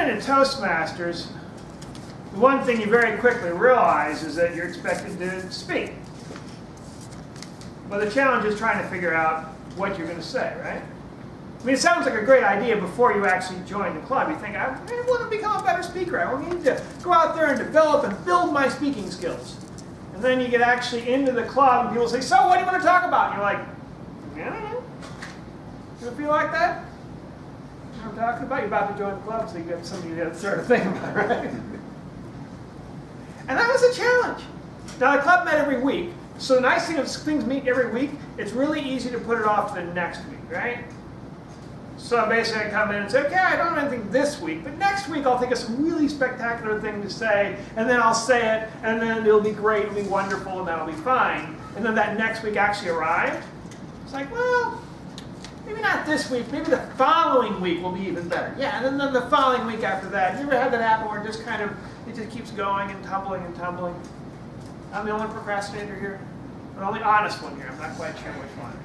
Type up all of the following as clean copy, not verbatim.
get into Toastmasters, the one thing you very quickly realize is that you're expected to speak. But the challenge is trying to figure out what you're going to say, right? I mean, it sounds like a great idea before you actually join the club. You think, I want to become a better speaker. I need to go out there and develop and build my speaking skills. And then you get actually into the club and people say, so what do you want to talk about? And you're like, I don't know. You feel like that? You know what I'm talking about? You're about to join the club, so you got something to start to think about, right? And that was a challenge. Now, the club met every week. So the nice thing is things meet every week. It's really easy to put it off to the next week, right? So basically I come in and say, okay, I don't have anything this week, but next week I'll think of some really spectacular thing to say, and then I'll say it, and then it'll be great, it'll be wonderful, and that'll be fine. And then that next week actually arrived. It's like, well, maybe not this week, maybe the following week will be even better. Yeah, and then the following week after that. You ever had that happen where it just kind of, it just keeps going and tumbling and tumbling? I'm the only procrastinator here. I'm the only honest one here. I'm not quite sure which one.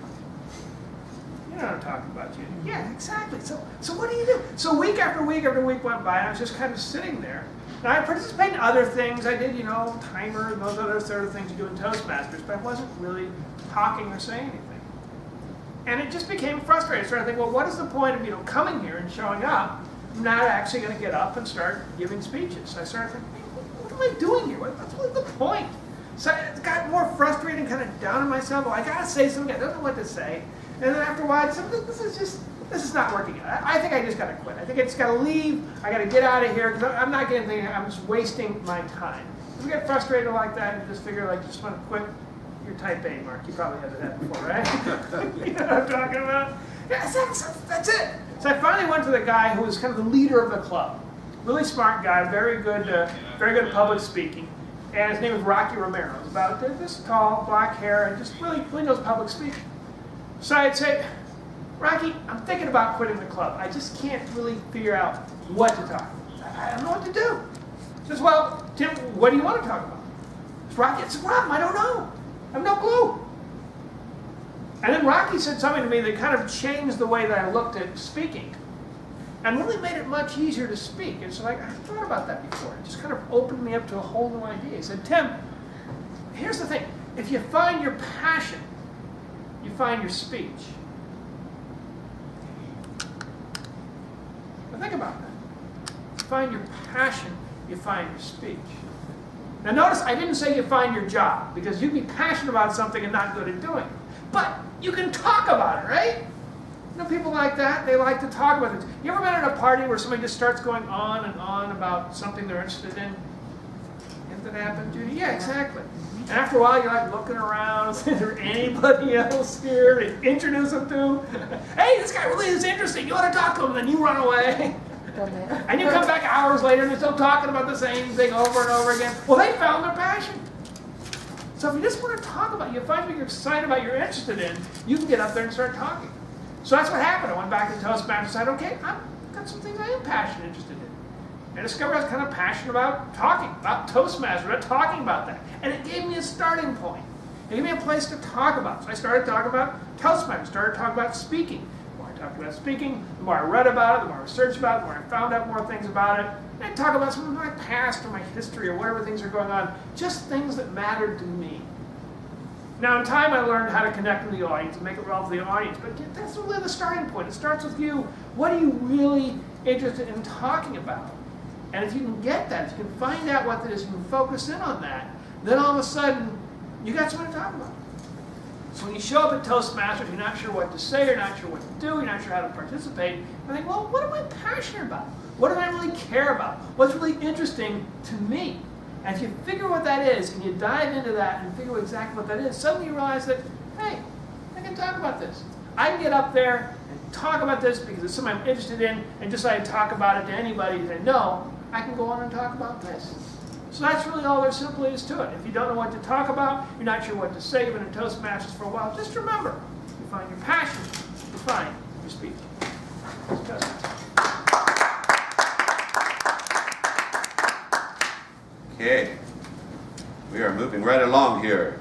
You know what I'm talking about, Judy. Yeah, exactly. So what do you do? So week after week after week went by, and I was just kind of sitting there. Now, I participated in other things. I did, timer and those other sort of things you do in Toastmasters, but I wasn't really talking or saying anything. And it just became frustrating. I started thinking, well, what is the point of, coming here and showing up? I'm not actually going to get up and start giving speeches. So I started thinking, what am I doing here? What's really the point? So I got more frustrated and kind of down on myself. Well, I got to say something. I don't know what to say. And then after a while, I said, this is not working out. I think I just got to quit. I think I just got to leave. I got to get out of here because I'm not getting anything. I'm just wasting my time. If you get frustrated like that and just figure like, just want to quit, you're type A, Mark. You probably had that before, right? You know what I'm talking about? Yeah, that's it. So I finally went to the guy who was kind of the leader of the club. Really smart guy, very good at public speaking. And his name was Rocky Romero. He's about this tall, black hair, and just really knows public speaking. So I'd say, Rocky, I'm thinking about quitting the club. I just can't really figure out what to talk about. I don't know what to do. He says, well, Tim, what do you want to talk about? It's Rocky, it's a problem. I don't know. I have no clue. And then Rocky said something to me that kind of changed the way that I looked at speaking and really made it much easier to speak. And so I thought about that before. It just kind of opened me up to a whole new idea. He said, Tim, here's the thing. If you find your passion, you find your speech. Now think about that. If you find your passion, you find your speech. Now notice I didn't say you find your job, because you'd be passionate about something and not good at doing it. But you can talk about it, right? You know people like that? They like to talk about it. You ever been at a party where somebody just starts going on and on about something they're interested in? Hasn't that happened, Judy? Yeah, exactly. And after a while, you're like looking around, is there anybody else here to introduce them to? Hey, this guy really is interesting. You want to talk to him, then you run away. And you come back hours later and they're still talking about the same thing over and over again. Well, they found their passion. So if you just want to talk about it, you find what you're excited about, you're interested in, you can get up there and start talking. So that's what happened. I went back to Toastmasters and said, okay, I've got some things I am passionate interested in. And I discovered I was kind of passionate about talking, about Toastmasters, about talking about that. And it gave me a starting point. It gave me a place to talk about. So I started talking about Toastmasters, started talking about speaking. The more I talked about speaking, the more I read about it, the more I researched about it, the more I found out more things about it. And I talk about some of my past or my history or whatever things are going on, just things that mattered to me. Now, in time, I learned how to connect with the audience and make it relevant to the audience, but that's really the starting point. It starts with you. What are you really interested in talking about? And if you can get that, if you can find out what that is, you can focus in on that, then all of a sudden, you got something to talk about. So when you show up at Toastmasters, you're not sure what to say, you're not sure what to do, you're not sure how to participate, you think, well, what am I passionate about? What do I really care about? What's really interesting to me? And if you figure what that is, and you dive into that and figure exactly what that is, suddenly you realize that, hey, I can talk about this. I can get up there and talk about this because it's something I'm interested in, and just like I talk about it to anybody that I know, I can go on and talk about this. So that's really all there simply is to it. If you don't know what to talk about, you're not sure what to say, you've been in Toastmasters for a while, just remember, you find your passion, you find your speech. Okay, we are moving right along here.